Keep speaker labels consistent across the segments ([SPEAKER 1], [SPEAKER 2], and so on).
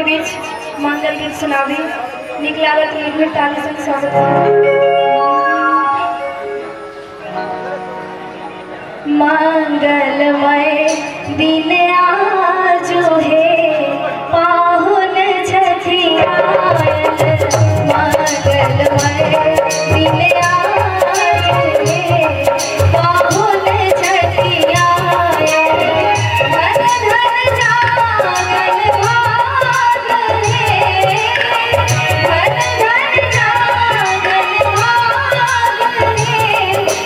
[SPEAKER 1] बीच मंगल गीत सुनावी निक लागत एक बेर ताली से स्वागत करू। मंगलमय दिन आजो हे पाहुन छठी आयल मंगलमय दिन आजो हे पाहुन छठी आयल धन धन जागल भाग हे धन धन जागल भाग हे मन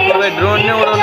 [SPEAKER 1] कमल
[SPEAKER 2] ड्रोन ने उड़ा